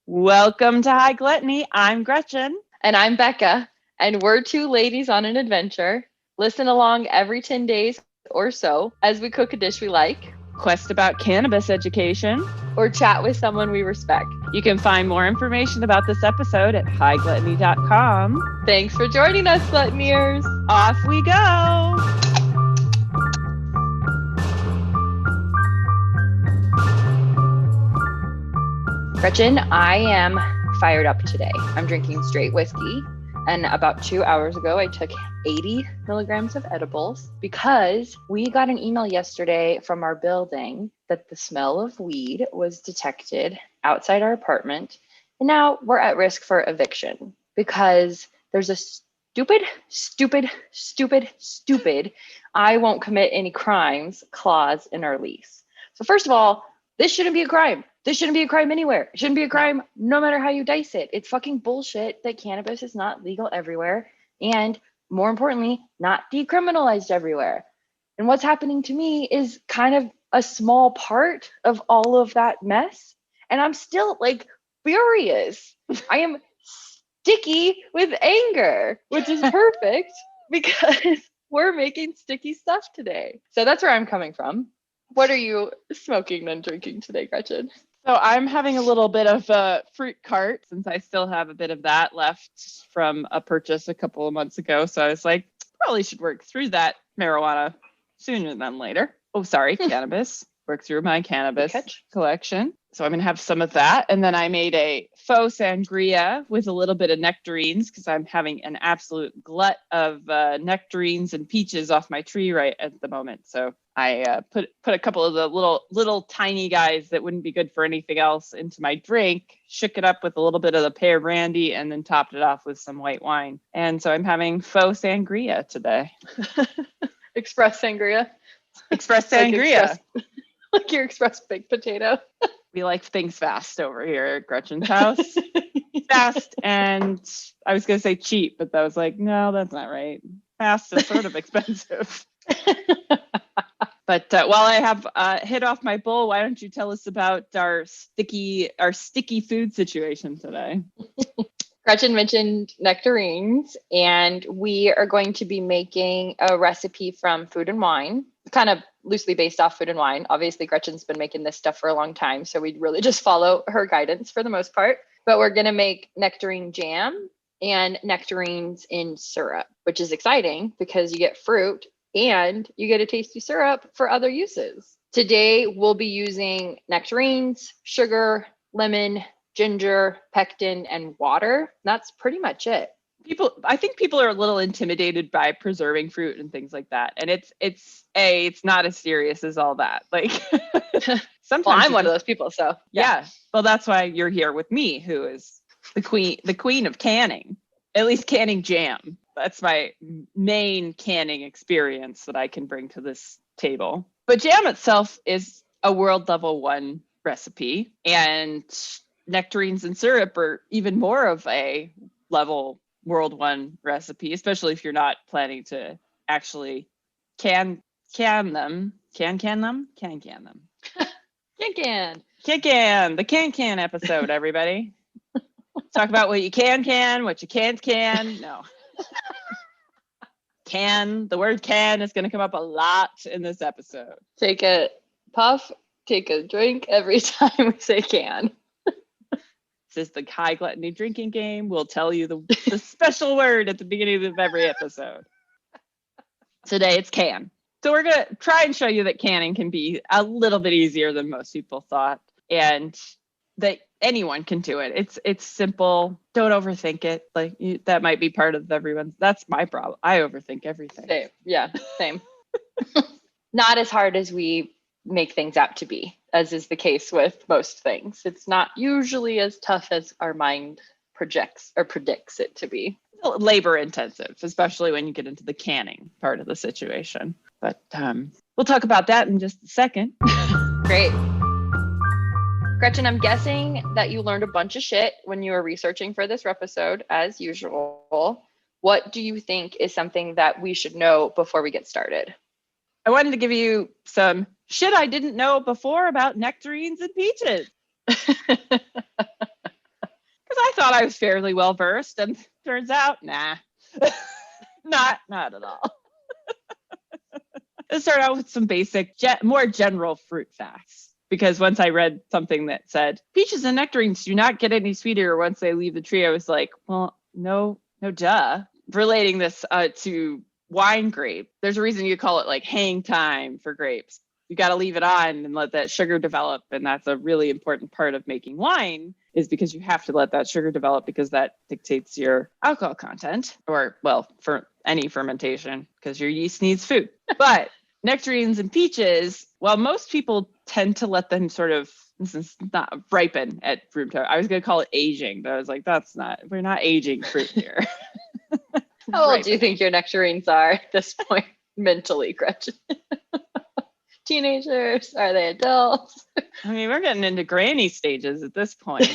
Welcome to High Gluttony. I'm Gretchen. And I'm Becca, and we're two ladies on an adventure. Listen along every 10 days or so as we cook a dish we like, Quest about cannabis education, or chat with someone we respect. You can find more information about this episode at highgluttony.com. Thanks for joining us, Gluttoneers. Off we go. Gretchen, I am fired up today. I'm drinking straight whiskey. And about 2 hours ago, I took 80 milligrams of edibles because we got an email yesterday from our building that the smell of weed was detected outside our apartment. And now we're at risk for eviction because there's a stupid, I won't commit any crimes clause in our lease. So first of all, this shouldn't be a crime. This shouldn't be a crime anywhere. It shouldn't be a crime no matter how you dice it. It's fucking bullshit that cannabis is not legal everywhere. And more importantly, not decriminalized everywhere. And what's happening to me is kind of a small part of all of that mess. And I'm still furious. I am sticky with anger, which is perfect because we're making sticky stuff today. So that's where I'm coming from. What are you smoking and drinking today, Gretchen? So I'm having a little bit of a fruit cart since I still have a bit of that left from a purchase a couple of months ago. So I was like, probably should work through that marijuana sooner than later. Oh, sorry, cannabis. Work through my cannabis collection. So I'm going to have some of that. And then I made a faux sangria with a little bit of nectarines because I'm having an absolute glut of nectarines and peaches off my tree right at the moment. So I put a couple of the little tiny guys that wouldn't be good for anything else into my drink, shook it up with a little bit of the pear brandy, and then topped it off with some white wine. And so I'm having faux sangria today. Express sangria. Express sangria. Like your express baked potato. We like things fast over here at Gretchen's house. Fast and I was going to say cheap, but I was like, no, that's not right. Fast is sort of expensive. But while I have hit off my bowl, why don't you tell us about our sticky food situation today? Gretchen mentioned nectarines, and we are going to be making a recipe from Food and Wine, kind of loosely based off Food and Wine. Obviously, Gretchen's been making this stuff for a long time, so we'd really just follow her guidance for the most part. But we're going to make nectarine jam and nectarines in syrup, which is exciting because you get fruit and you get a tasty syrup for other uses. Today, we'll be using nectarines, sugar, lemon, ginger, pectin, and water. That's pretty much it. I think people are a little intimidated by preserving fruit and things like that. And it's not as serious as all that. Like sometimes well, I'm one of those people. So yeah. Well, that's why you're here with me, who is the queen of canning, at least canning jam. That's my main canning experience that I can bring to this table. But jam itself is a world level 1 recipe, and nectarines and syrup are even more of a level world 1 recipe, especially if you're not planning to actually can them. The can episode, everybody. Talk about what you can, what you can't. No. The word can is going to come up a lot in this episode. Take a puff, take a drink every time we say can. This is the High Gluttony drinking game. We'll tell you the special word at the beginning of every episode. Today it's can. So we're going to try and show you that canning can be a little bit easier than most people thought, and that anyone can do it. It's simple. Don't overthink it. That might be part of everyone's. That's my problem. I overthink everything. Same. Yeah, same. Not as hard as we make things out to be, as is the case with most things. It's not usually as tough as our mind projects or predicts it to be. Labor intensive, especially when you get into the canning part of the situation. But we'll talk about that in just a second. Great. Gretchen, I'm guessing that you learned a bunch of shit when you were researching for this episode, as usual. What do you think is something that we should know before we get started? I wanted to give you some shit I didn't know before about nectarines and peaches. thought I was fairly well versed, and turns out, nah, not at all. Let's start out with some basic, more general fruit facts. Because once I read something that said peaches and nectarines do not get any sweeter once they leave the tree, I was like, well, no, duh. Relating this to wine grape, there's a reason you call it like hang time for grapes. You got to leave it on and let that sugar develop. And that's a really important part of making wine, is because you have to let that sugar develop, because that dictates your alcohol content, or, well, for any fermentation, because your yeast needs food. But nectarines and peaches, while most people tend to let them sort of, this is not ripen at room temperature. I was going to call it aging, but I was like, we're not aging fruit here. How old do you think your nectarines are at this point, mentally, Gretchen? Teenagers? Are they adults? I mean, we're getting into granny stages at this point.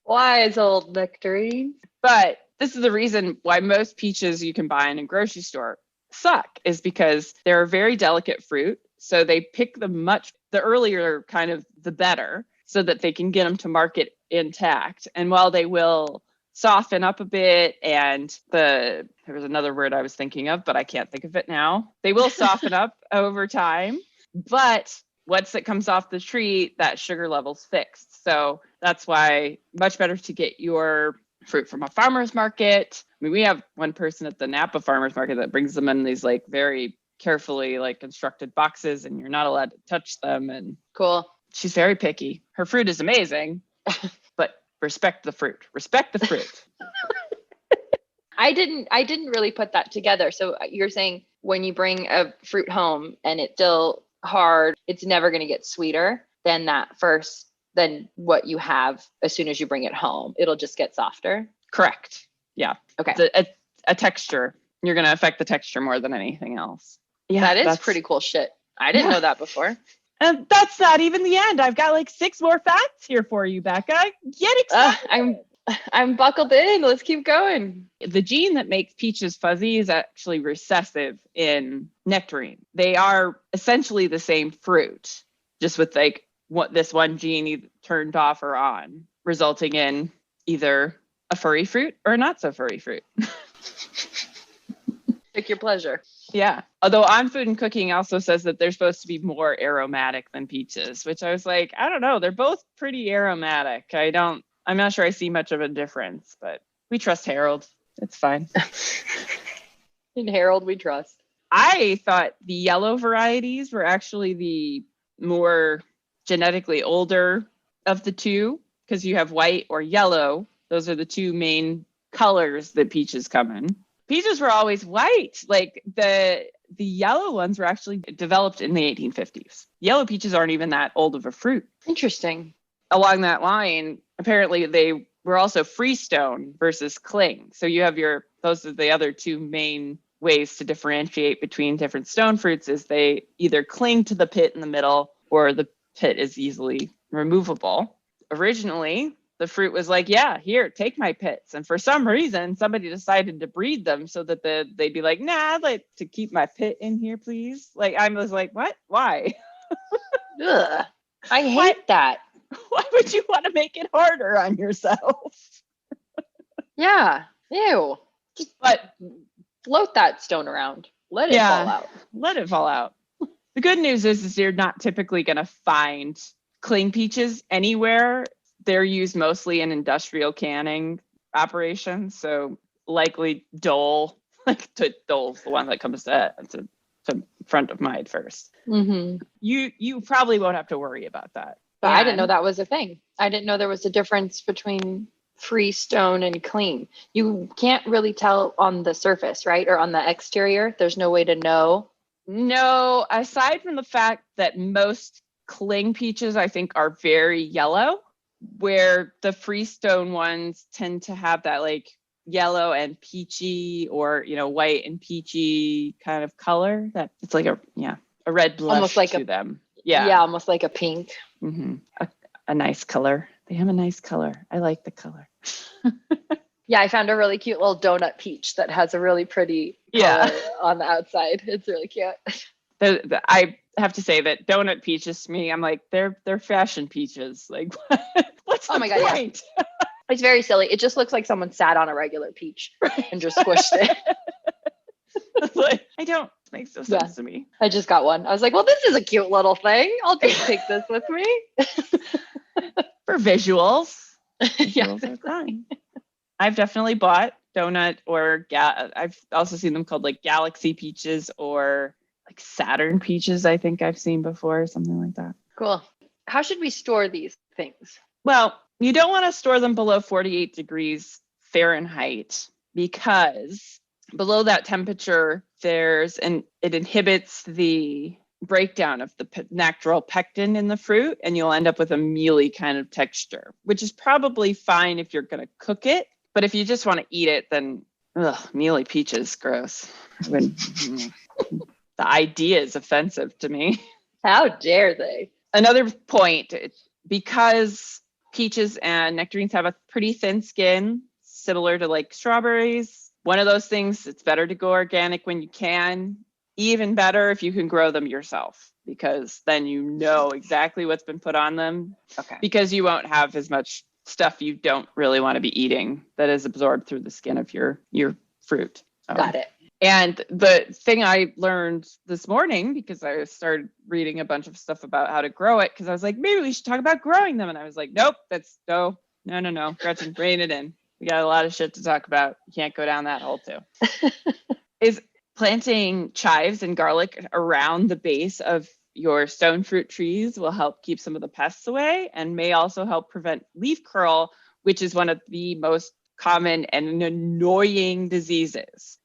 Wise old nectarines. But this is the reason why most peaches you can buy in a grocery store suck, is because they're a very delicate fruit. So they pick them the earlier kind of the better, so that they can get them to market intact. And while they will soften up a bit, and there was another word I was thinking of, but I can't think of it now. They will soften up over time, but once it comes off the tree, that sugar level's fixed. So that's why much better to get your fruit from a farmer's market. I mean, we have one person at the Napa farmer's market that brings them in these like very carefully like constructed boxes, and you're not allowed to touch them. And cool. She's very picky. Her fruit is amazing, but respect the fruit. I didn't really put that together. So you're saying when you bring a fruit home and it's still hard, it's never going to get sweeter than what you have as soon as you bring it home. It'll just get softer. Correct. Yeah. Okay. It's a texture. You're going to affect the texture more than anything else. Yeah, that's pretty cool shit. I didn't know that before. And that's not even the end. I've got like 6 more facts here for you, Becca. Get excited. I'm buckled in. Let's keep going. The gene that makes peaches fuzzy is actually recessive in nectarine. They are essentially the same fruit, just with like this one gene turned off or on, resulting in either a furry fruit or a not so furry fruit. Pick your pleasure. Yeah. Although On Food and Cooking also says that they're supposed to be more aromatic than peaches, which I was like, I don't know. They're both pretty aromatic. I'm not sure I see much of a difference, but we trust Harold. It's fine. In Harold, we trust. I thought the yellow varieties were actually the more genetically older of the two, because you have white or yellow. Those are the two main colors that peaches come in. Peaches were always white. Like the yellow ones were actually developed in the 1850s. Yellow peaches aren't even that old of a fruit. Interesting. Along that line, apparently they were also freestone versus cling. So you have those are the other two main ways to differentiate between different stone fruits, is they either cling to the pit in the middle, or the pit is easily removable. Originally, the fruit was like, yeah, here, take my pits. And for some reason, somebody decided to breed them so that they'd be like, nah, I'd like to keep my pit in here, please. Like, I was like, what? Why? Ugh, I hate that. Why would you want to make it harder on yourself? Yeah. Ew. Just float that stone around. Let it fall out. Let it fall out. The good news is you're not typically going to find cling peaches anywhere. They're used mostly in industrial canning operations. So likely Dole's the one that comes to front of mind first. Mm-hmm. You probably won't have to worry about that. But I didn't know that was a thing. I didn't know there was a difference between freestone and cling. You can't really tell on the surface, right? Or on the exterior. There's no way to know. No, aside from the fact that most cling peaches, I think, are very yellow, where the freestone ones tend to have that like yellow and peachy, or white and peachy kind of color. That it's like a red blush, almost like to them. Yeah, almost like a pink. Mm-hmm. A nice color. They have a nice color. I like the color. Yeah, I found a really cute little donut peach that has a really pretty color on the outside. It's really cute. I have to say that donut peaches to me, I'm like, they're fashion peaches. Like, what's the point? It's very silly. It just looks like someone sat on a regular peach and just squished it. Like, makes no sense to me. I just got one. I was like, well, this is a cute little thing. I'll just take this with me. For visuals. Yeah. Visuals are fine. I've definitely bought donut or I've also seen them called like Galaxy peaches or like Saturn peaches. I think I've seen before, something like that. Cool. How should we store these things? Well, you don't want to store them below 48 degrees Fahrenheit because below that temperature, it inhibits the breakdown of the natural pectin in the fruit, and you'll end up with a mealy kind of texture, which is probably fine if you're going to cook it. But if you just want to eat it, then mealy peaches, gross. The idea is offensive to me. How dare they? Another point, because peaches and nectarines have a pretty thin skin, similar to like strawberries. One of those things, it's better to go organic when you can. Even better if you can grow them yourself, because then you know exactly what's been put on them. Okay. Because you won't have as much stuff you don't really want to be eating that is absorbed through the skin of your fruit. Got it. And the thing I learned this morning, because I started reading a bunch of stuff about how to grow it, because I was like, maybe we should talk about growing them. And I was like, nope, no. Gretchen, rein it in. We got a lot of shit to talk about. You can't go down that hole too. Is planting chives and garlic around the base of your stone fruit trees will help keep some of the pests away and may also help prevent leaf curl, which is one of the most common and annoying diseases.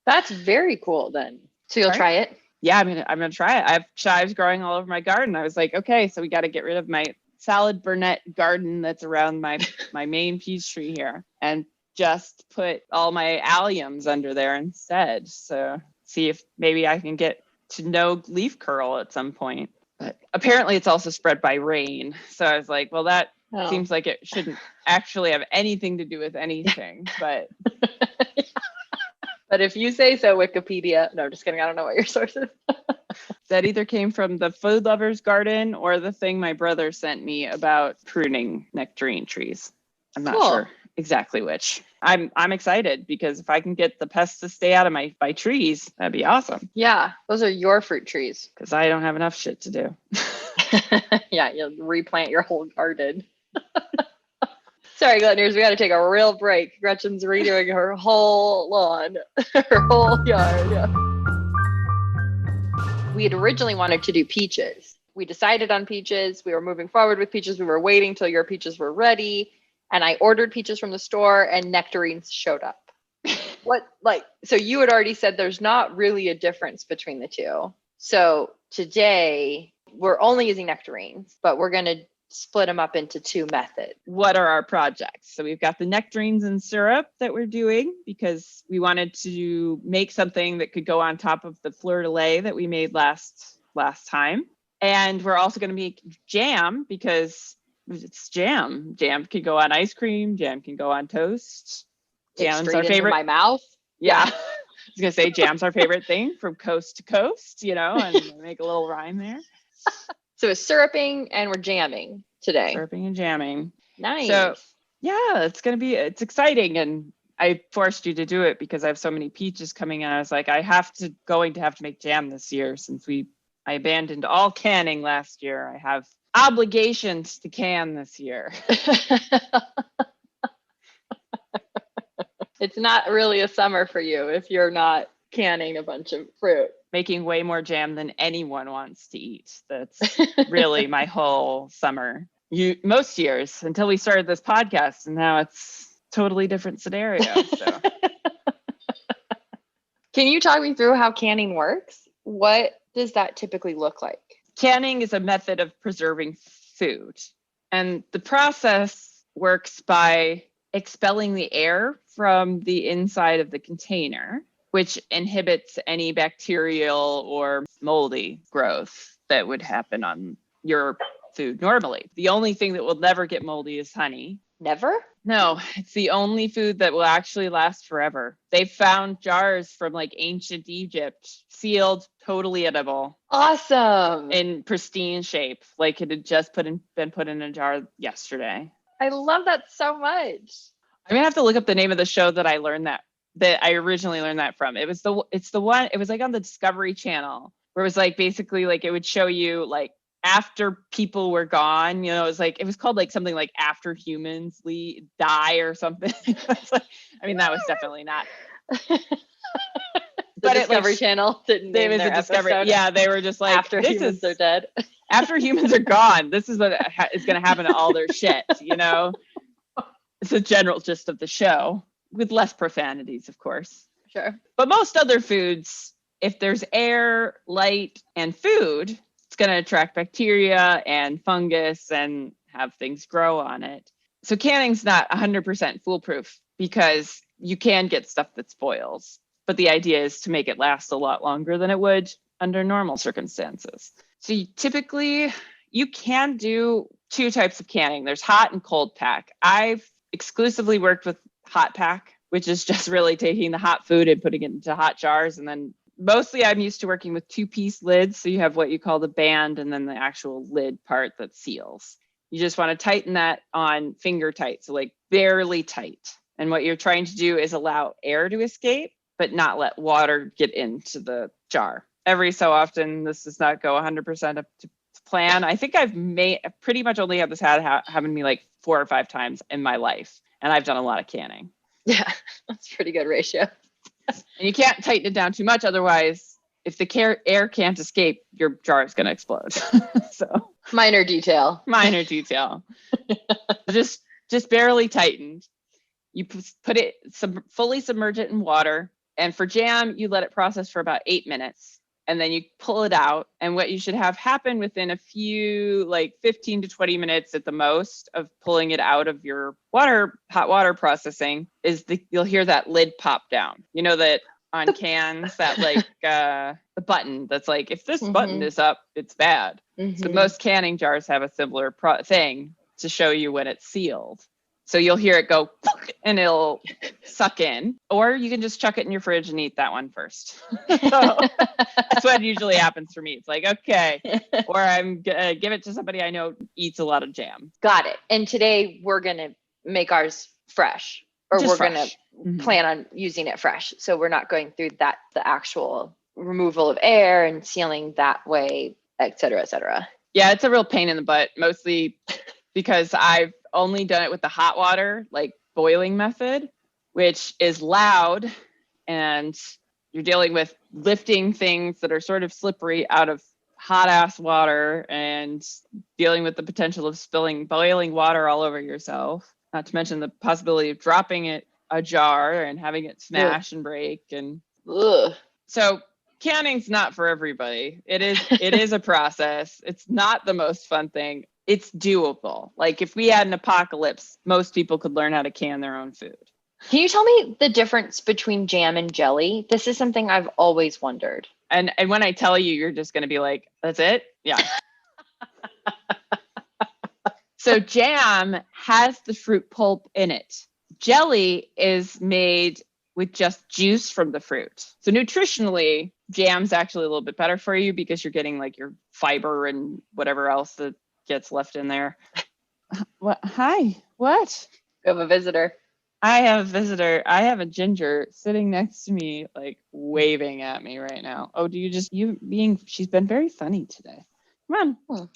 That's very cool then. So you'll try it? Yeah, I'm gonna try it. I have chives growing all over my garden. I was like, okay, so we got to get rid of my salad burnet garden that's around my main peach tree here and just put all my alliums under there instead. So see if maybe I can get to no leaf curl at some point. But apparently it's also spread by rain. So I was like, well, that seems like it shouldn't actually have anything to do with anything. But but if you say so, Wikipedia. No, just kidding. I don't know what your source is. That either came from the Food Lover's Garden or the thing my brother sent me about pruning nectarine trees. I'm not sure exactly which. I'm excited because if I can get the pests to stay out of my trees, that'd be awesome. Yeah, those are your fruit trees. Because I don't have enough shit to do. Yeah, you'll replant your whole garden. Sorry, Gluttons, we got to take a real break. Gretchen's redoing her whole lawn, her whole yard. Yeah. We had originally wanted to do peaches. We decided on peaches. We were moving forward with peaches. We were waiting till your peaches were ready. And I ordered peaches from the store and nectarines showed up. So you had already said there's not really a difference between the two. So today we're only using nectarines, but we're going to split them up into two methods. What are our projects? So we've got the nectarines and syrup that we're doing because we wanted to make something that could go on top of the fleur-de-lis that we made last time. And we're also going to make jam because it's jam. Jam can go on ice cream. Jam can go on toast. Jam's our favorite. My mouth. Yeah. I was going to say jam's our favorite thing from coast to coast, and make a little rhyme there. So it's syruping and we're jamming today. Syruping and jamming. Nice. So yeah, it's exciting. And I forced you to do it because I have so many peaches coming in. I was like, going to have to make jam this year since I abandoned all canning last year. I have obligations to can this year. It's not really a summer for you if you're not canning a bunch of fruit. Making way more jam than anyone wants to eat. That's really my whole summer. Most years until we started this podcast, and now it's totally different scenario. So. Can you talk me through how canning works? What does that typically look like? Canning is a method of preserving food, and the process works by expelling the air from the inside of the container, which inhibits any bacterial or moldy growth that would happen on your food normally. The only thing that will never get moldy is honey. Never? No, it's the only food that will actually last forever. They found jars from like ancient Egypt, sealed, totally edible. Awesome. In pristine shape, like it had just been put in a jar yesterday. I love that so much. I'm gonna have to look up the name of the show that I originally learned that from. It's the one, it was like on the Discovery Channel, where it was like basically like it would show you like after people were gone, it was called like something like After Humans Die or something. I mean, that was definitely not. The Discovery Channel didn't name their episode. Yeah, they were just like, After Humans Are Dead. After humans are gone, this is what is going to happen to all their shit, It's a general gist of the show, with less profanities, of course. Sure. But most other foods, if there's air, light, and food, it's going to attract bacteria and fungus and have things grow on it. So canning's not 100% foolproof, because you can get stuff that spoils. But the idea is to make it last a lot longer than it would under normal circumstances. So typically, you can do two types of canning. There's hot and cold pack. I've exclusively worked with hot pack, which is just really taking the hot food and putting it into hot jars. And then mostly I'm used to working with 2-piece lids. So you have what you call the band and then the actual lid part that seals. You just want to tighten that on finger tight, so like barely tight. And what you're trying to do is allow air to escape, but not let water get into the jar. Every so often, this does not go 100% up to plan. I think I've pretty much only had this happen to me like 4 or 5 times in my life. And I've done a lot of canning. Yeah, that's a pretty good ratio. And you can't tighten it down too much. Otherwise, if the air can't escape, your jar is going to explode. So minor detail. Just barely tightened. You put it, fully submerge it in water. And for jam, you let it process for about 8 minutes. And then you pull it out. And what you should have happen within a few, like 15 to 20 minutes at the most of pulling it out of your hot water processing, is you'll hear that lid pop down. You know that on cans, that like the button that's like, if this button is up, it's bad. So most canning jars have a similar thing to show you when it's sealed. So you'll hear it go and it'll suck in, or you can just chuck it in your fridge and eat that one first. So that's what usually happens for me. It's like, okay, or I'm gonna give it to somebody I know eats a lot of jam. Got it. And today we're going to make ours fresh, or Just we're fresh. going to plan on using it fresh. So we're not going through the actual removal of air and sealing that way, et cetera, et cetera. Yeah, it's a real pain in the butt, mostly because I've only done it with the hot water, like boiling method, which is loud, and you're dealing with lifting things that are sort of slippery out of hot ass water and dealing with the potential of spilling boiling water all over yourself, not to mention the possibility of dropping a jar and having it smash and break. And so canning's not for everybody. It is a process. It's not the most fun thing. It's doable. Like if we had an apocalypse, most people could learn how to can their own food. Can you tell me the difference between jam and jelly? This is something I've always wondered. And when I tell you, you're just going to be like, that's it? Yeah. So jam has the fruit pulp in it. Jelly is made with just juice from the fruit. So nutritionally, jam's actually a little bit better for you because you're getting like your fiber and whatever else that gets left in there. What? Hi. What? We have a visitor. I have a visitor. I have a ginger sitting next to me, like waving at me right now. Oh, she's been very funny today. Come on.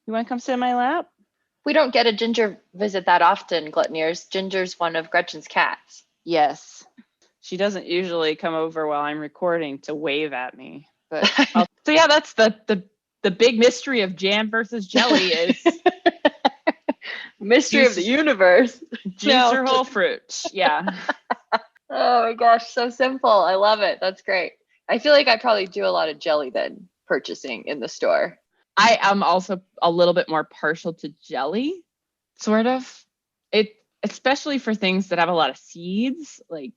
You want to come sit in my lap? We don't get a ginger visit that often, Gluttoniers. Ginger's one of Gretchen's cats. Yes. She doesn't usually come over while I'm recording to wave at me. But so yeah, that's the big mystery of jam versus jelly is mystery of the universe. Juice or whole fruit. Yeah. Oh my gosh, so simple. I love it. That's great. I feel like I probably do a lot of jelly then, purchasing in the store. I am also a little bit more partial to jelly, sort of. Especially for things that have a lot of seeds, like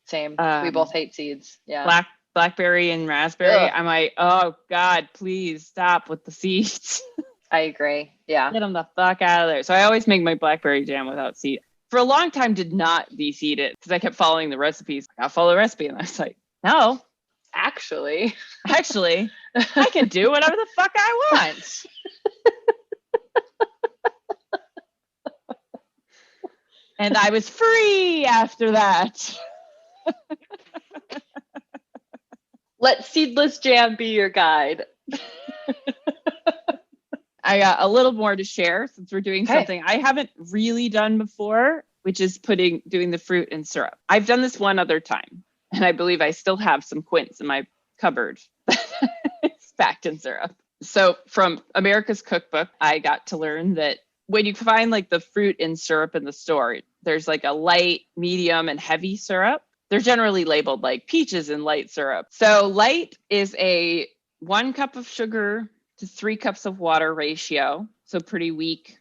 same. We both hate seeds. Yeah. Blackberry and raspberry. Ugh. I'm like, oh God, please stop with the seeds. I agree. Yeah. Get them the fuck out of there. So I always make my blackberry jam without seed. For a long time, did not de-seed it because I kept following the recipes. I'll follow the recipe, and I was like, no. Actually, I can do whatever the fuck I want. And I was free after that. Let seedless jam be your guide. I got a little more to share since we're doing something I haven't really done before, which is doing the fruit in syrup. I've done this one other time, and I believe I still have some quince in my cupboard. It's packed in syrup. So from America's Cookbook, I got to learn that when you find like the fruit in syrup in the store, there's like a light, medium, and heavy syrup. They're generally labeled like peaches in light syrup. So light is a 1 cup of sugar to 3 cups of water ratio. So pretty weak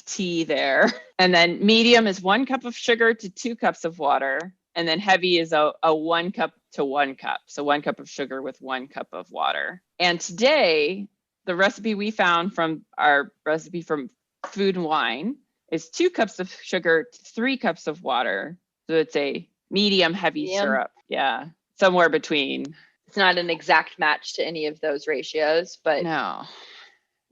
tea there. And then medium is 1 cup of sugar to 2 cups of water. And then heavy is a 1 cup to 1 cup. So 1 cup of sugar with 1 cup of water. And today, the recipe we found from our recipe from Food and Wine is 2 cups of sugar to 3 cups of water. So it's a medium heavy syrup. Yeah. Somewhere between. It's not an exact match to any of those ratios, but no,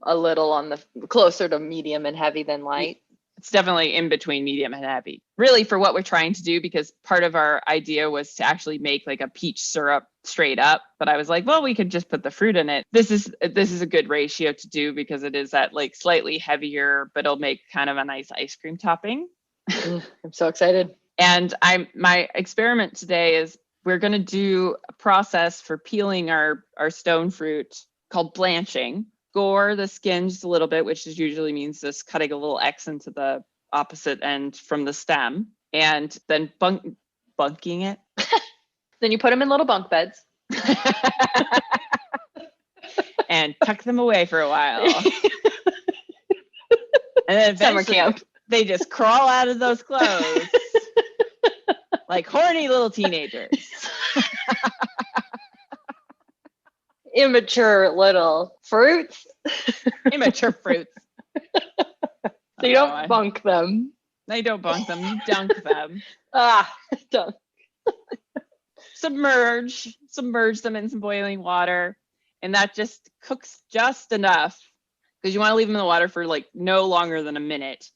a little on the closer to medium and heavy than light. It's definitely in between medium and heavy. Really for what we're trying to do, because part of our idea was to actually make like a peach syrup straight up. But I was like, well, we could just put the fruit in it. This is a good ratio to do because it is that like slightly heavier, but it'll make kind of a nice ice cream topping. I'm so excited. And my experiment today is we're going to do a process for peeling our stone fruit called blanching. Gore the skin just a little bit, which usually means just cutting a little X into the opposite end from the stem, and then bunking it. Then you put them in little bunk beds. And tuck them away for a while. And then summer camp, they just crawl out of those clothes like horny little teenagers. Immature little fruits. Immature fruits. So you don't bunk them. They don't bunk them. You dunk them. Dunk. Submerge them in some boiling water, and that just cooks just enough, because you want to leave them in the water for like no longer than a minute.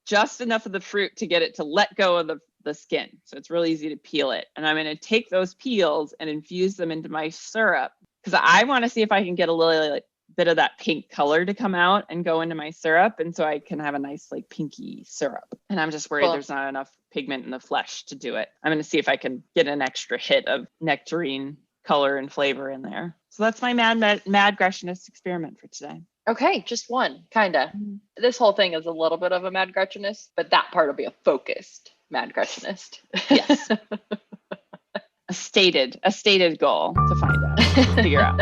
Just enough of the fruit to get it to let go of the skin. So it's really easy to peel it. And I'm going to take those peels and infuse them into my syrup, because I want to see if I can get a little bit of that pink color to come out and go into my syrup. And so I can have a nice like pinky syrup. And I'm just worried there's not enough pigment in the flesh to do it. I'm going to see if I can get an extra hit of nectarine color and flavor in there. So that's my mad Gretchenist experiment for today. Okay, just one, kind of. This whole thing is a little bit of a mad Gretchenist, but that part will be a focused mad Gretchenist. Yes. a stated goal to find out, figure out.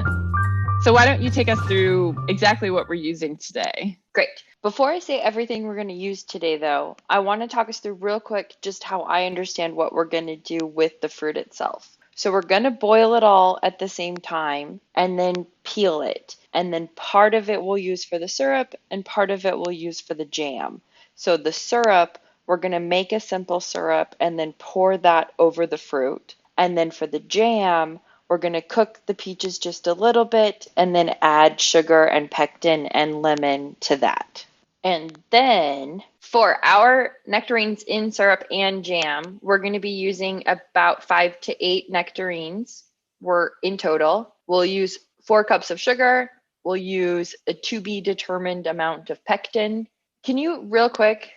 So why don't you take us through exactly what we're using today? Great. Before I say everything we're going to use today, though, I want to talk us through real quick just how I understand what we're going to do with the fruit itself. So we're going to boil it all at the same time and then peel it. And then part of it we'll use for the syrup and part of it we'll use for the jam. So the syrup, we're going to make a simple syrup and then pour that over the fruit. And then for the jam, we're going to cook the peaches just a little bit and then add sugar and pectin and lemon to that. And then for our nectarines in syrup and jam, we're going to be using about 5 to 8 nectarines. We're in total. We'll use 4 cups of sugar. We'll use a to be determined amount of pectin. Can you real quick,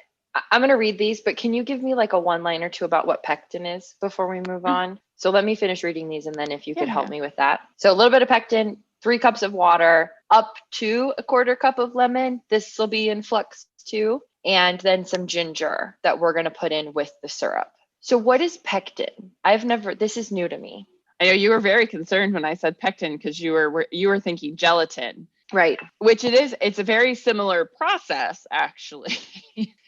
I'm going to read these, but can you give me like a one-line or two about what pectin is before we move on? So let me finish reading these, and then if you could help me with that. So a little bit of pectin, 3 cups of water, up to a 1/4 cup of lemon. This will be in flux too. And then some ginger that we're going to put in with the syrup. So what is pectin? This is new to me. I know you were very concerned when I said pectin because you were thinking gelatin. Right. Which it is. It's a very similar process, actually.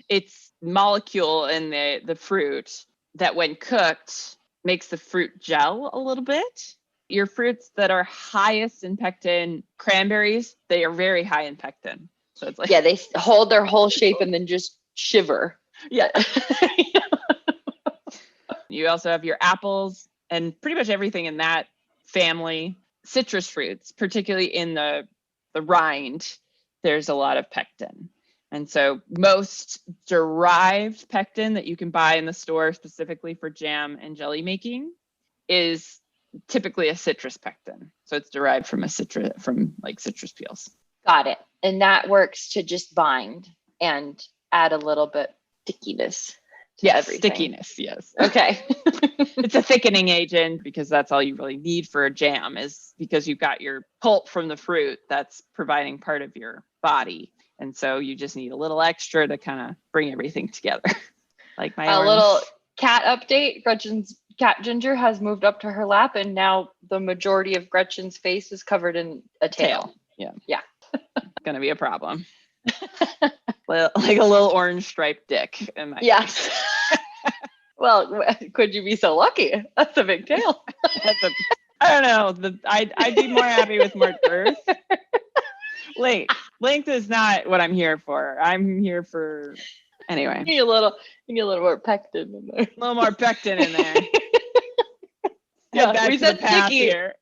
It's molecule in the fruit that when cooked makes the fruit gel a little bit. Your fruits that are highest in pectin, cranberries, they are very high in pectin. So it's like, yeah, they hold their whole shape and then just shiver. Yeah. You also have your apples and pretty much everything in that family. Citrus fruits, particularly in the rind, there's a lot of pectin. And so most derived pectin that you can buy in the store specifically for jam and jelly making is typically a citrus pectin. So it's derived from citrus peels. Got it. And that works to just bind and add a little bit stickiness to everything. Stickiness, yes. Okay. It's a thickening agent because that's all you really need for a jam, is because you've got your pulp from the fruit that's providing part of your body. And so you just need a little extra to kind of bring everything together. Like my orange. Little cat update. Gretchen's cat Ginger has moved up to her lap, and now the majority of Gretchen's face is covered in a tail. Yeah. Gonna be a problem. Like a little orange striped dick in my Yes. Well, could you be so lucky? That's a big tail. I don't know. I'd be more happy with more girth. Length is not what I'm here for. I'm here for anyway. You need a little more pectin in there. A little more pectin in there. Yeah, back we to said the path sticky. Here.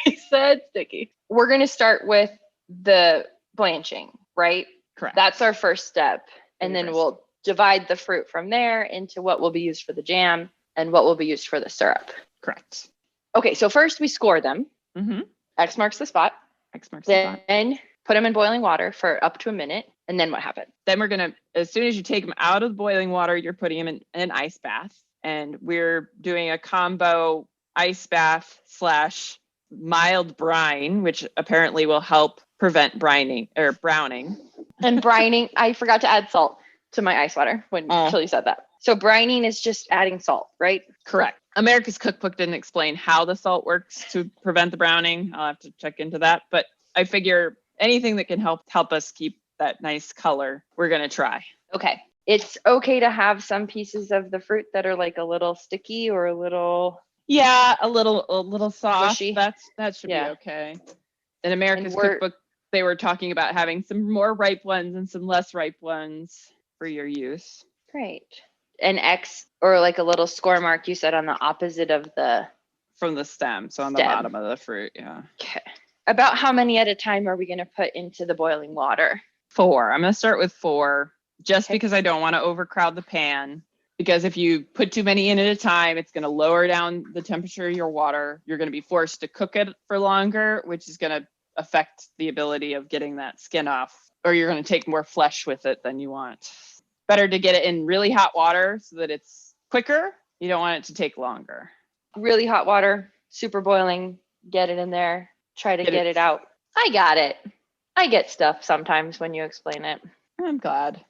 We said sticky. We're going to start with the blanching, right? Correct. That's our first step. And then First. we'll divide the fruit from there into what will be used for the jam and what will be used for the syrup. Correct. Okay, so first we score them. Mm-hmm. X marks the spot. X marks the spot. Then put them in boiling water for up to a minute. And then what happened? Then we're going to, as soon as you take them out of the boiling water, you're putting them in an ice bath. And we're doing a combo ice bath / mild brine, which apparently will help prevent browning. And brining, I forgot to add salt to my ice water until you said that. So brining is just adding salt, right? Correct. America's Cookbook didn't explain how the salt works to prevent the browning. I'll have to check into that. But I figure anything that can help us keep that nice color, we're going to try. Okay. It's okay to have some pieces of the fruit that are like a little sticky or a little... Yeah, a little soft. Mushy. That should be okay. In America's Cookbook, they were talking about having some more ripe ones and some less ripe ones for your use. Great. An X or like a little score mark you said on the opposite of the... From the stem, so on the bottom of the fruit, yeah. Okay. About how many at a time are we going to put into the boiling water? 4. I'm going to start with 4, just because I don't want to overcrowd the pan. Because if you put too many in at a time, it's going to lower down the temperature of your water. You're going to be forced to cook it for longer, which is going to affect the ability of getting that skin off, or you're going to take more flesh with it than you want. Better to get it in really hot water so that it's quicker. You don't want it to take longer. Really hot water, super boiling, get it in there, try to get it out. I got it. I get stuff sometimes when you explain it. I'm glad.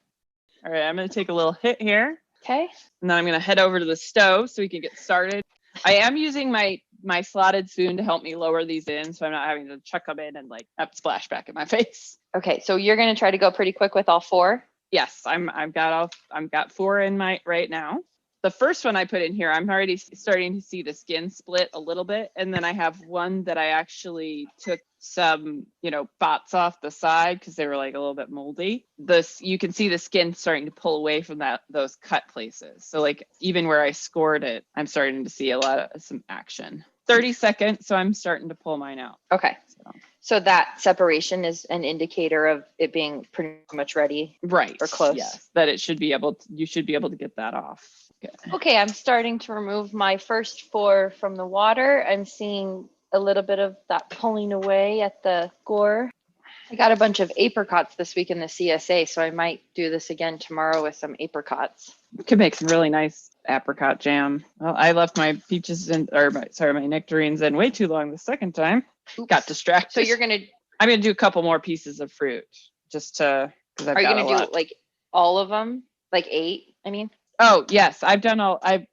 All right, I'm going to take a little hit here. Okay. And then I'm going to head over to the stove so we can get started. I am using my slotted spoon to help me lower these in, so I'm not having to chuck them in and like have splash back in my face. Okay, so you're going to try to go pretty quick with all 4? Yes, I've got 4 in my right now. The first one I put in here, I'm already starting to see the skin split a little bit. And then I have one that I actually took some, spots off the side because they were like a little bit moldy. You can see the skin starting to pull away from those cut places. So like even where I scored it, I'm starting to see some action. 30 seconds, so I'm starting to pull mine out. Okay. So that separation is an indicator of it being pretty much ready. Right. Or close. Yes. That you should be able to get that off. Okay, I'm starting to remove my first 4 from the water. I'm seeing a little bit of that pulling away at the gore. I got a bunch of apricots this week in the CSA, so I might do this again tomorrow with some apricots. You could make some really nice apricot jam. Well, I left my my nectarines in way too long the second time. Oops. Got distracted. So I'm gonna do a couple more pieces of fruit just to, because I've are you got gonna a do lot. like all of them? Like 8, I mean? Oh yes, I've done all. I've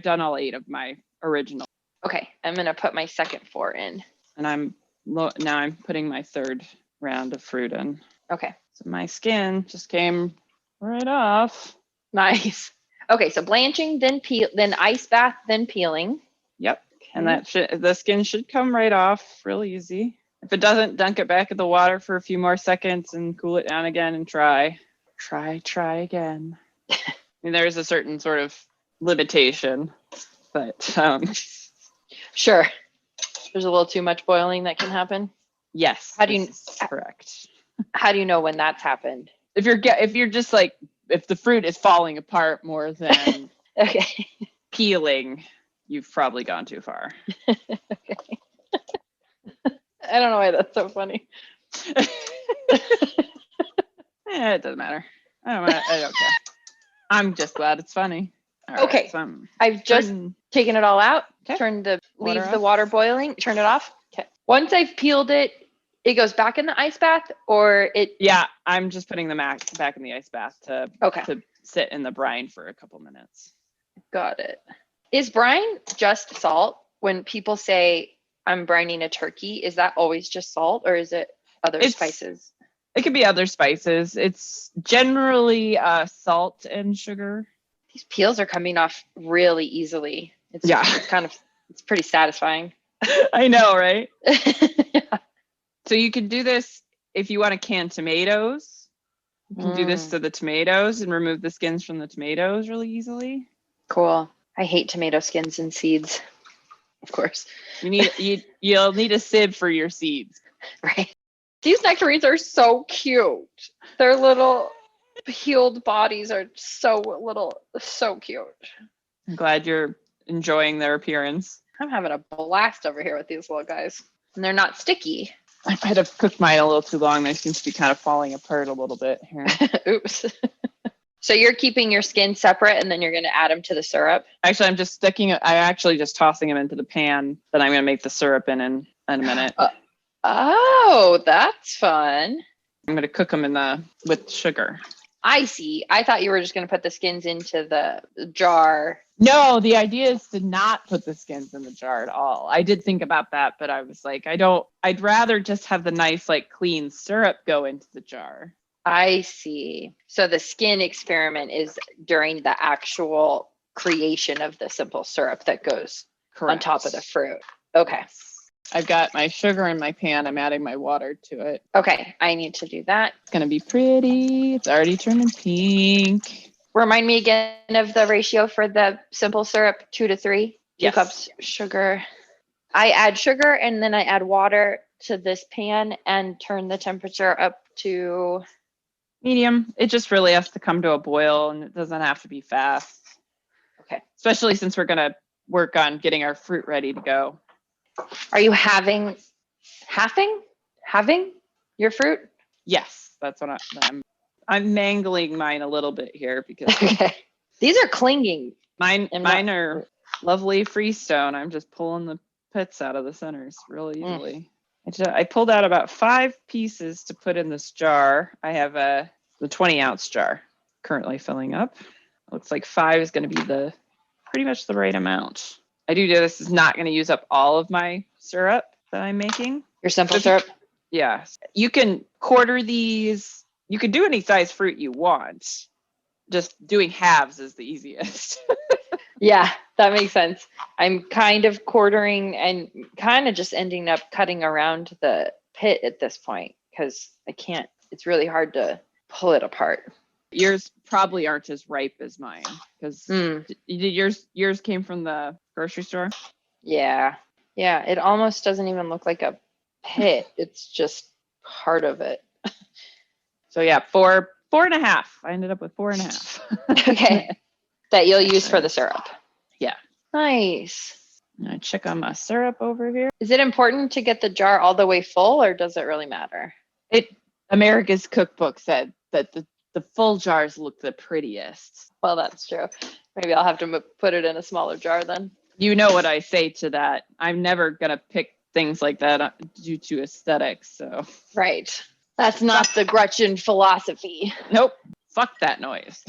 done all 8 of my original. Okay, I'm gonna put my second 4 in. And now I'm putting my 3rd round of fruit in. Okay. So my skin just came right off. Nice. Okay, so blanching, then then ice bath, then peeling. Yep. And the skin should come right off real easy. If it doesn't, dunk it back in the water for a few more seconds and cool it down again and try again. I mean, there's a certain sort of limitation, but Sure. There's a little too much boiling that can happen. yes. How do you correct? How do you know when that's happened? if you're just like, if the fruit is falling apart more than Okay. peeling, you've probably gone too far. Okay. I don't know why that's so funny. It doesn't matter. I don't care. I'm just glad it's funny. All right, Okay. so I've just taken it all out. Okay. Leave the water boiling. Turn it off. Okay. Once I've peeled it, it goes back in the ice bath, or it. Yeah, I'm just putting the back in the ice bath to sit in the brine for a couple minutes. Got it. Is brine just salt? When people say I'm brining a turkey, is that always just salt, or is it other spices? It could be other spices. It's generally salt and sugar. These peels are coming off really easily. It's it's pretty satisfying. I know, right? Yeah. So you could do this if you want to can tomatoes. You can do this to the tomatoes and remove the skins from the tomatoes really easily. Cool. I hate tomato skins and seeds. Of course. You'll need a sieve for your seeds. Right. These nectarines are so cute. Their little peeled bodies are so cute. I'm glad you're enjoying their appearance. I'm having a blast over here with these little guys. And they're not sticky. I might have cooked mine a little too long. They seem to be kind of falling apart a little bit here. Oops. So you're keeping your skin separate and then you're going to add them to the syrup? Actually, I'm actually just tossing them into the pan that I'm going to make the syrup in a minute. Oh, that's fun. I'm going to cook them with sugar. I see. I thought you were just going to put the skins into the jar. No, the idea is to not put the skins in the jar at all. I did think about that, but I was like, I'd rather just have the nice, like, clean syrup go into the jar. I see. So the skin experiment is during the actual creation of the simple syrup that goes on top of the fruit. Okay. I've got my sugar in my pan. I'm adding my water to it. Okay. I need to do that. It's going to be pretty. It's already turning pink. Remind me again of the ratio for the simple syrup, 2 to 3. Yes. 2 cups sugar. I add sugar and then I add water to this pan and turn the temperature up to medium. It just really has to come to a boil and it doesn't have to be fast. Okay. Especially since we're going to work on getting our fruit ready to go. Are you having your fruit? Yes, that's what I'm mangling mine a little bit here because These are clinging. Mine are lovely freestone. I'm just pulling the pits out of the centers really easily. I pulled out about 5 pieces to put in this jar. I have the 20-ounce jar currently filling up. Looks like 5 is going to be pretty much the right amount. I do know this is not going to use up all of my syrup that I'm making. Your simple syrup? Yeah. You can quarter these. You can do any size fruit you want. Just doing halves is the easiest. Yeah, that makes sense. I'm kind of quartering and kind of just ending up cutting around the pit at this point because I can't. It's really hard to pull it apart. Yours probably aren't as ripe as mine because yours came from the grocery store. Yeah. It almost doesn't even look like a pit. It's just part of it. So yeah, 4.5. I ended up with 4.5. Okay. That you'll use for the syrup. Yeah. Nice. I check on my syrup over here. Is it important to get the jar all the way full or does it really matter? America's Cookbook said that the full jars look the prettiest. Well, that's true. Maybe I'll have to put it in a smaller jar then. You know what I say to that. I'm never going to pick things like that due to aesthetics. So. Right. That's not the Gretchen philosophy. Nope. Fuck that noise.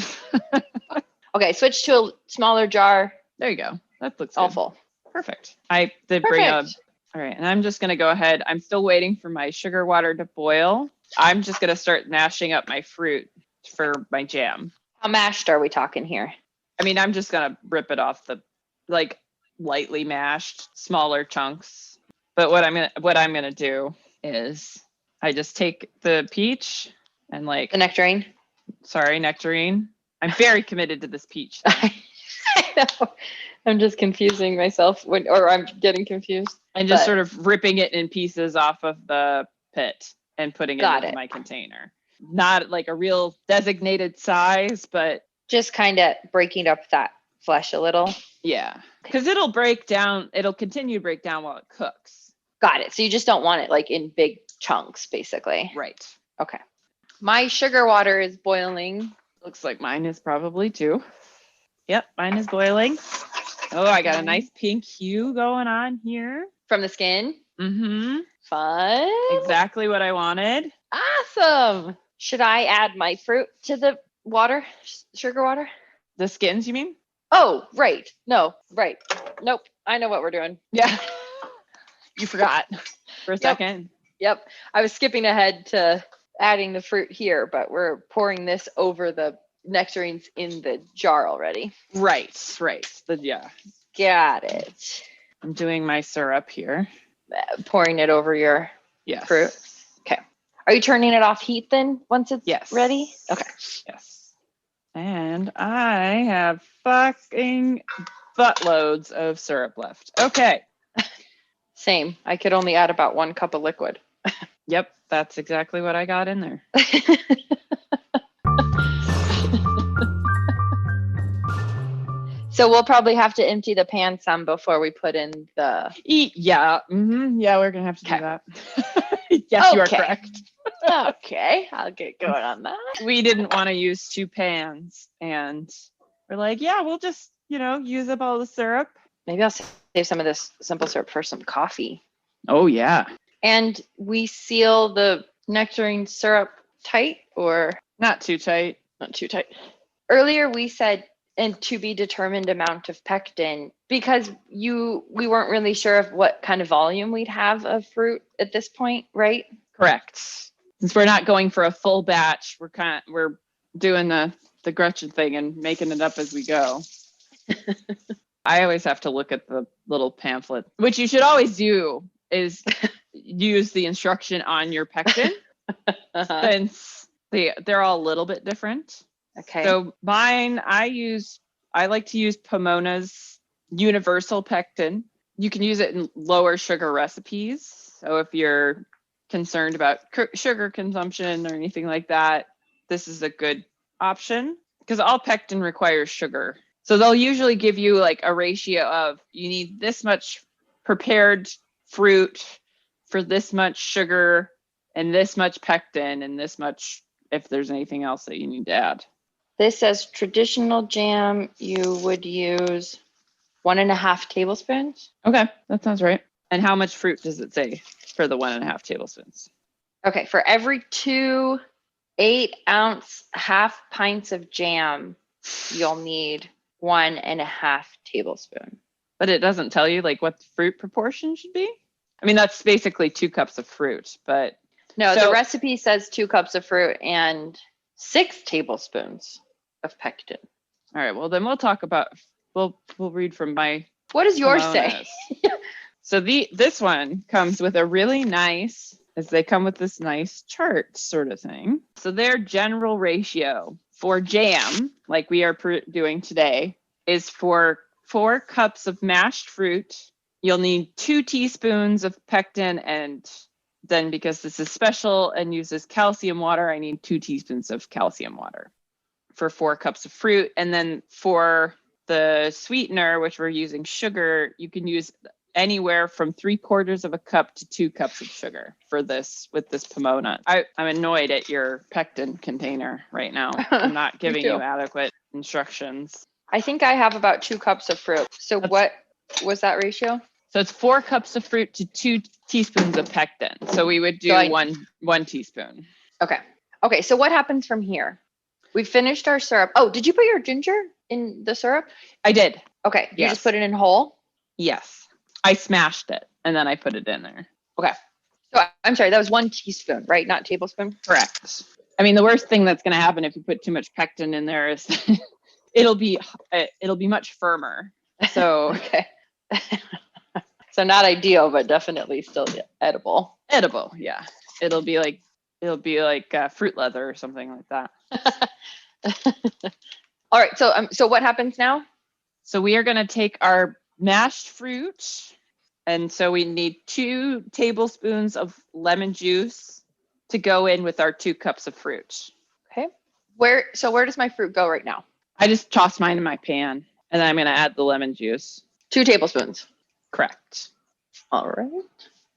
Okay, switch to a smaller jar. There you go. That looks all good. full. Perfect. All right, and I'm just going to go ahead. I'm still waiting for my sugar water to boil. I'm just going to start mashing up my fruit for my jam. How mashed are we talking here? I mean, I'm just going to rip it off lightly mashed, smaller chunks. But what I'm going to do is I just take the peach and the nectarine. Sorry, nectarine. I'm very committed to this peach thing. I know. I'm just confusing myself or I'm getting confused. And just sort of ripping it in pieces off of the pit and putting it into my container. not like a real designated size, but Just kind of breaking up that flesh a little. yeah, because it'll break down. It'll continue to break down while it cooks. Got it. So you just don't want it like in big chunks, basically. Right. Okay. My sugar water is boiling. Looks like mine is probably too. Yep, mine is boiling. Oh, I got a nice pink hue going on here. From the skin. Mm-hmm. Fun. Exactly what I wanted. Awesome. Should I add my fruit to the water? Sugar water? The skins, you mean? Oh, right. No, right. Nope. I know what we're doing. Yeah. You forgot for a second. Yep. I was skipping ahead to adding the fruit here, but we're pouring this over the nectarines in the jar already. Right. Yeah. Got it. I'm doing my syrup here. Pouring it over your fruit. Okay. Are you turning it off heat then once it's ready? Okay. Yes. And I have fucking buttloads of syrup left. Okay. Same. I could only add about 1 cup of liquid. Yep. That's exactly what I got in there. So we'll probably have to empty the pan some before we put in the... Yeah. Mm-hmm. Yeah, we're going to have to do that. Yes, you are correct. Okay. I'll get going on that. We didn't want to use 2 pans. And we're like, yeah, we'll just, use up all the syrup. Maybe I'll save some of this simple syrup for some coffee. Oh, yeah. And we seal the nectarine syrup tight or? Not too tight. Not too tight. Earlier we said, and to be determined amount of pectin, because we weren't really sure of what kind of volume we'd have of fruit at this point, right? Correct. Since we're not going for a full batch, we're doing the Gretchen thing and making it up as we go. I always have to look at the little pamphlet, which you should always do is use the instruction on your pectin since they're all a little bit different. Okay. So mine, I like to use Pomona's universal pectin. You can use it in lower sugar recipes. So if you're concerned about sugar consumption or anything like that, this is a good option because all pectin requires sugar. So they'll usually give you like a ratio of you need this much prepared fruit for this much sugar and this much pectin and this much if there's anything else that you need to add. This says traditional jam, you would use 1.5 tablespoons. Okay, that sounds right. And how much fruit does it say for the 1.5 tablespoons? Okay, for every 2 8-ounce half pints of jam, you'll need 1.5 tablespoons. But it doesn't tell you like what the fruit proportion should be? I mean, that's basically 2 cups of fruit, but... No, the recipe says 2 cups of fruit and 6 tablespoons of pectin. All right, well, then we'll talk about... We'll read from my... What does yours say? So this one comes with a really nice... As they come with this nice chart sort of thing. So their general ratio for jam, like we are doing today, is for 4 cups of mashed fruit. You'll need 2 teaspoons of pectin, and then because this is special and uses calcium water, I need 2 teaspoons of calcium water for 4 cups of fruit. And then for the sweetener, which we're using sugar, you can use anywhere from 3/4 of a cup to 2 cups of sugar for this with this Pomona. I'm annoyed at your pectin container right now. I'm not giving you adequate instructions. I think I have about 2 cups of fruit. So what was that ratio? So it's 4 cups of fruit to 2 teaspoons of pectin. So we would do one teaspoon. Okay. Okay. So what happens from here? We finished our syrup. Oh, did you put your ginger in the syrup? I did. Okay. You just put it in whole? Yes. I smashed it and then I put it in there. Okay. So I'm sorry, that was 1 teaspoon, right? Not tablespoon? Correct. I mean, the worst thing that's going to happen if you put too much pectin in there is it'll be much firmer. So, okay. So not ideal, but definitely still edible. Edible, yeah. It'll be like fruit leather or something like that. All right. So what happens now? So we are going to take our mashed fruit, and so we need 2 tablespoons of lemon juice to go in with our 2 cups of fruit. Okay. Where does my fruit go right now? I just tossed mine in my pan, and then I'm going to add the lemon juice. 2 tablespoons. Correct. All right.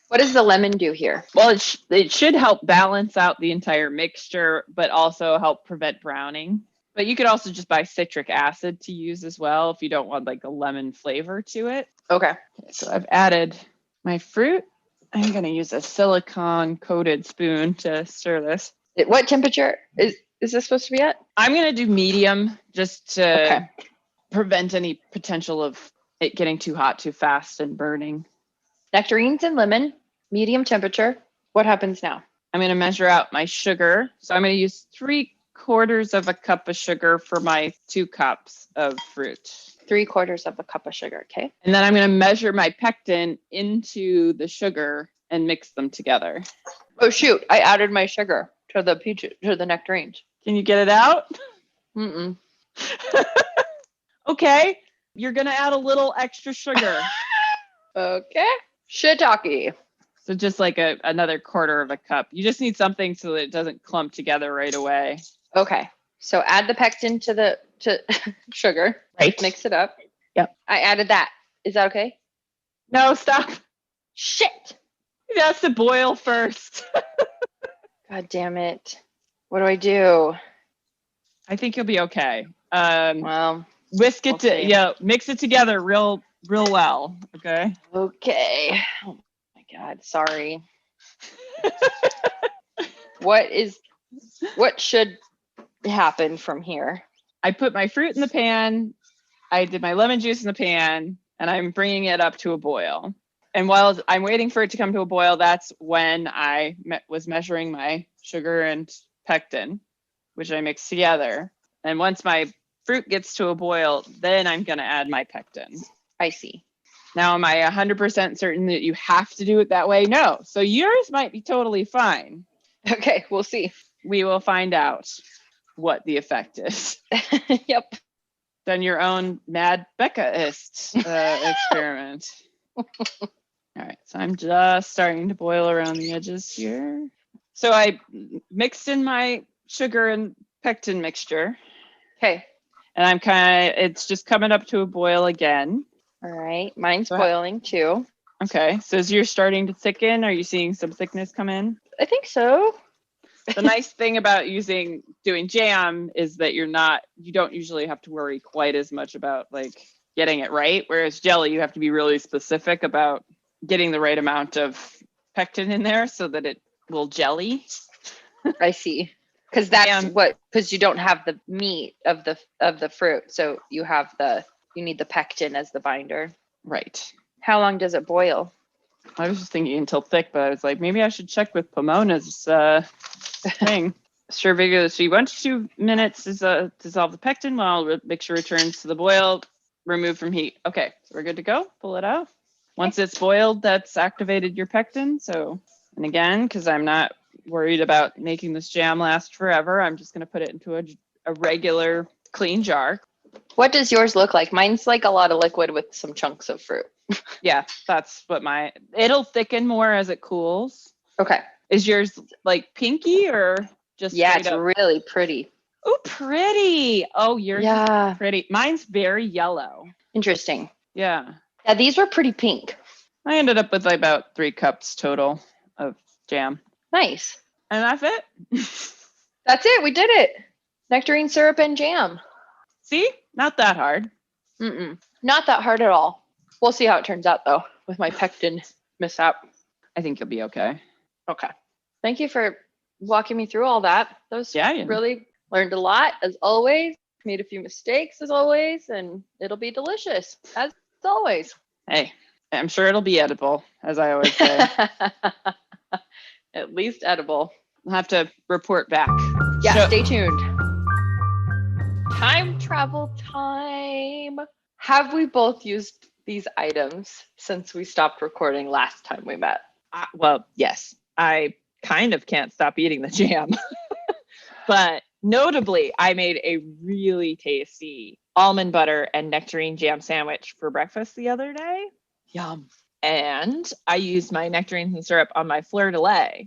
What does the lemon do here? Well, it should help balance out the entire mixture, but also help prevent browning. But you could also just buy citric acid to use as well if you don't want like a lemon flavor to it. Okay. So I've added my fruit. I'm going to use a silicone coated spoon to stir this. What temperature is this supposed to be at? I'm going to do medium just to Okay. prevent any potential of it getting too hot too fast and burning. Nectarines and lemon, medium temperature. What happens now? I'm going to measure out my sugar. So I'm going to use 3/4 of a cup of sugar for my 2 cups of fruit. 3/4 of a cup of sugar. Okay. And then I'm going to measure my pectin into the sugar and mix them together. Oh shoot! I added my sugar to the nectarines. Can you get it out? Mm-mm. Okay. You're going to add a little extra sugar. Okay. Shiitake. So just like another 1/4 of a cup. You just need something so that it doesn't clump together right away. Okay. So add the pectin to sugar. Right. Mix it up. Yep. I added that. Is that okay? No, stop. Shit. It has to boil first. God damn it. What do I do? I think you'll be okay. Well, Whisk it okay. mix it together real well. Okay. Okay. Oh my God. Sorry. What should happen from here? I put my fruit in the pan. I did my lemon juice in the pan, and I'm bringing it up to a boil. And while I'm waiting for it to come to a boil, that's when I was measuring my sugar and pectin, which I mixed together. And once my fruit gets to a boil, then I'm going to add my pectin. I see. Now, am I 100% certain that you have to do it that way? No. So yours might be totally fine. Okay, we'll see. We will find out what the effect is. Yep. Done your own Mad Becca-ist experiment. All right, so I'm just starting to boil around the edges here. So I mixed in my sugar and pectin mixture. Okay. And it's just coming up to a boil again. All right. Mine's boiling too. Okay, so as you're starting to thicken, are you seeing some thickness come in? I think so. The nice thing about doing jam is that you don't usually have to worry quite as much about like getting it right. Whereas jelly, you have to be really specific about getting the right amount of pectin in there so that it will jelly. I see. Because because you don't have the meat of the fruit, so you need the pectin as the binder. Right. How long does it boil? I was just thinking until thick, but I was like, maybe I should check with Pomona's thing. Sure, vigorously 1 to 2 minutes is dissolve the pectin while mixture returns to the boil. Remove from heat. Okay, so we're good to go. Pull it out. Once it's boiled, that's activated your pectin. So, and again, because I'm not worried about making this jam last forever, I'm just going to put it into a regular clean jar. What does yours look like? Mine's like a lot of liquid with some chunks of fruit. Yeah, that's what it'll thicken more as it cools. Okay. Is yours like pinky or just? Yeah, it's really pretty. Oh, pretty. Oh, yours is pretty. Mine's very yellow. Interesting. Yeah. Yeah, these were pretty pink. I ended up with about 3 cups total of jam. Nice. And that's it. That's it. We did it. Nectarine syrup and jam. See? Not that hard. Not that hard at all. We'll see how it turns out, though, with my pectin mishap. I think you'll be okay. Okay. Thank you for walking me through all that. Really learned a lot, as always. Made a few mistakes, as always, and it'll be delicious, as always. Hey, I'm sure it'll be edible, as I always say. At least edible. I'll have to report back. Yeah, stay tuned. Time travel time. Have we both used these items since we stopped recording last time we met? Well, yes. I kind of can't stop eating the jam. But notably, I made a really tasty almond butter and nectarine jam sandwich for breakfast the other day. Yum. And I used my nectarines and syrup on my fleur-de-lis.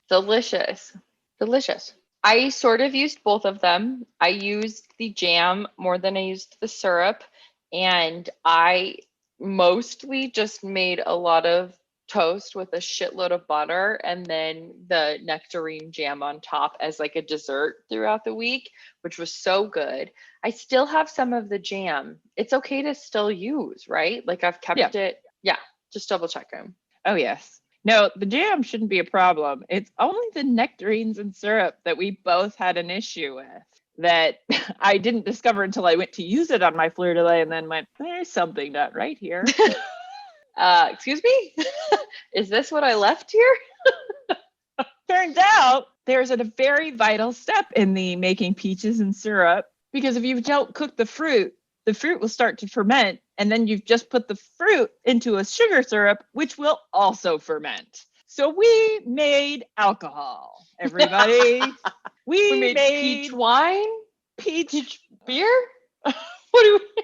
Delicious. Delicious. I sort of used both of them. I used the jam more than I used the syrup, and I mostly just made a lot of toast with a shitload of butter and then the nectarine jam on top as like a dessert throughout the week, which was so good. I still have some of the jam. It's okay to still use, right? Like I've kept it. Yeah, just double checking. Oh, yes. No, the jam shouldn't be a problem. It's only the nectarines and syrup that we both had an issue with that I didn't discover until I went to use it on my fleur de lis and then went, there's something not right here. Excuse me? Is this what I left here? Turns out there's a very vital step in the making peaches and syrup, because if you don't cook the fruit will start to ferment, and then you've just put the fruit into a sugar syrup, which will also ferment. So we made alcohol, everybody. we made peach wine? Peach beer? What do we...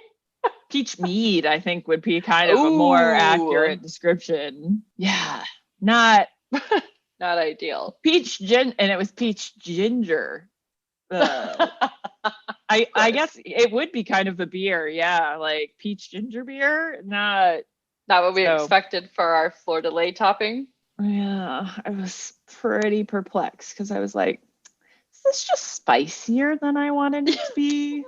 Peach mead, I think, would be kind of a more accurate description. Yeah. Not ideal. And it was peach ginger. I guess it would be kind of a beer, yeah, like peach ginger beer. Not what we expected for our fleur de lis topping. Yeah, I was pretty perplexed because I was like, is this just spicier than I wanted it to be?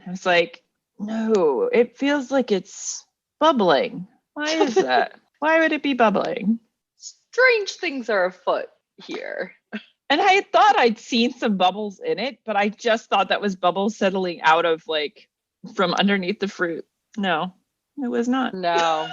I was like, no, it feels like it's bubbling. Why is that? Why would it be bubbling? Strange things are afoot here. And I thought I'd seen some bubbles in it, but I just thought that was bubbles settling out of like from underneath the fruit. No, it was not. No.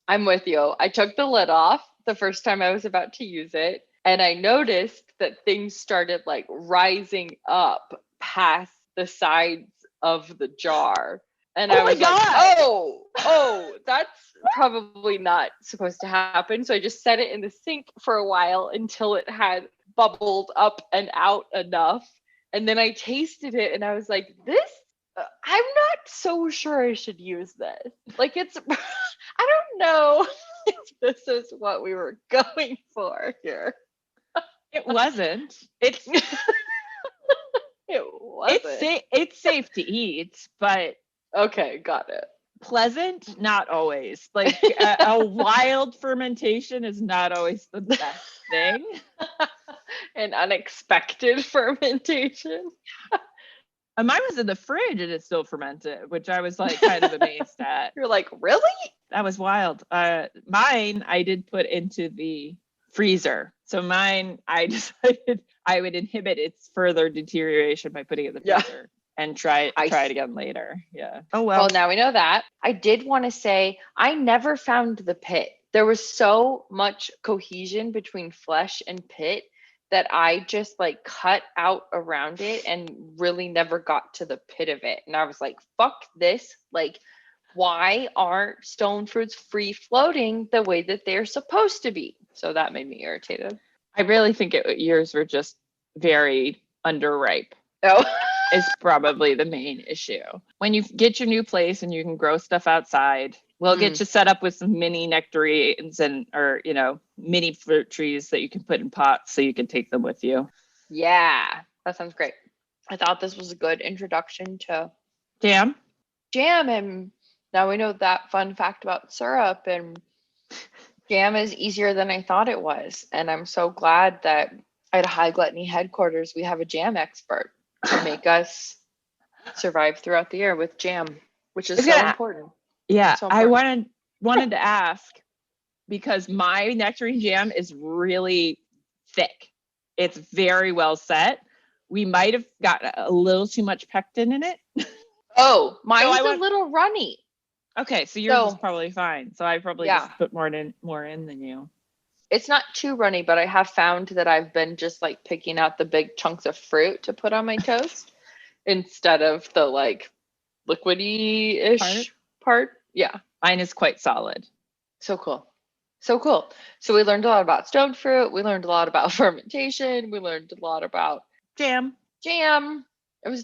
I'm with you. I took the lid off the first time I was about to use it, and I noticed that things started like rising up past the sides of the jar. And I was like, oh, that's probably not supposed to happen. So I just set it in the sink for a while until it had bubbled up and out enough. And then I tasted it and I was like, I'm not so sure I should use this. Like I don't know if this is what we were going for here. It wasn't. It wasn't. It's safe to eat, but okay, got it. Pleasant, not always. Like a wild fermentation is not always the best thing. An unexpected fermentation. And mine was in the fridge and it still fermented, which I was like kind of amazed at. You're like, really? That was wild. Mine I did put into the freezer. So mine, I decided I would inhibit its further deterioration by putting it in the freezer. And try it again later. Yeah. Oh, well. Well, now we know that. I did want to say, I never found the pit. There was so much cohesion between flesh and pit that I just like cut out around it and really never got to the pit of it. And I was like, fuck this. Like, why aren't stone fruits free floating the way that they're supposed to be? So that made me irritated. I really think yours were just very underripe. Oh. Is probably the main issue. When you get your new place and you can grow stuff outside, we'll get you set up with some mini nectarines or mini fruit trees that you can put in pots so you can take them with you. Yeah, that sounds great. I thought this was a good introduction to jam, and now we know that fun fact about syrup, and jam is easier than I thought it was. And I'm so glad that at High Gluttony headquarters we have a jam expert to make us survive throughout the year with jam, which is so important. Yeah, so important. I wanted to ask, because my nectarine jam is really thick. It's very well set. We might have got a little too much pectin in it. Oh, mine's a little runny. Okay, so yours is probably fine. So I probably just put more in than you. It's not too runny, but I have found that I've been just like picking out the big chunks of fruit to put on my toast instead of the like liquidy-ish part. Yeah. Mine is quite solid. So cool. So we learned a lot about stone fruit. We learned a lot about fermentation. We learned a lot about jam. It was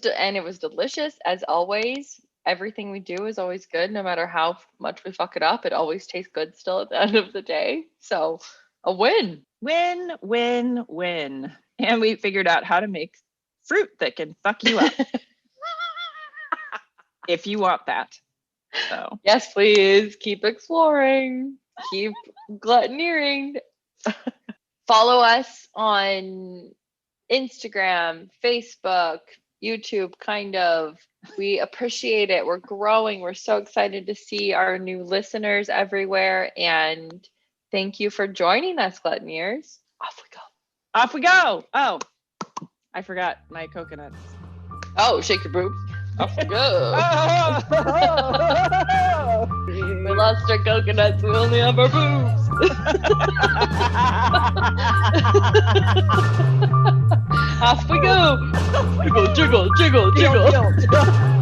delicious as always. everything we do is always good, no matter how much we fuck it up. It always tastes good still at the end of the day. So a win. Win, win, win. And we figured out how to make fruit that can fuck you up. If you want that. So Yes, please. Keep exploring. Keep gluttoneering. Follow us on Instagram, Facebook, YouTube, kind of. We appreciate it. We're growing. We're so excited to see our new listeners everywhere. And thank you for joining us, gluttoneers. Off we go. off we go. Oh, I forgot my coconuts. Oh, shake your boobs. Off we go. We lost our coconuts. We only have our boobs. Off we go. Jiggle, jiggle, jiggle, jiggle.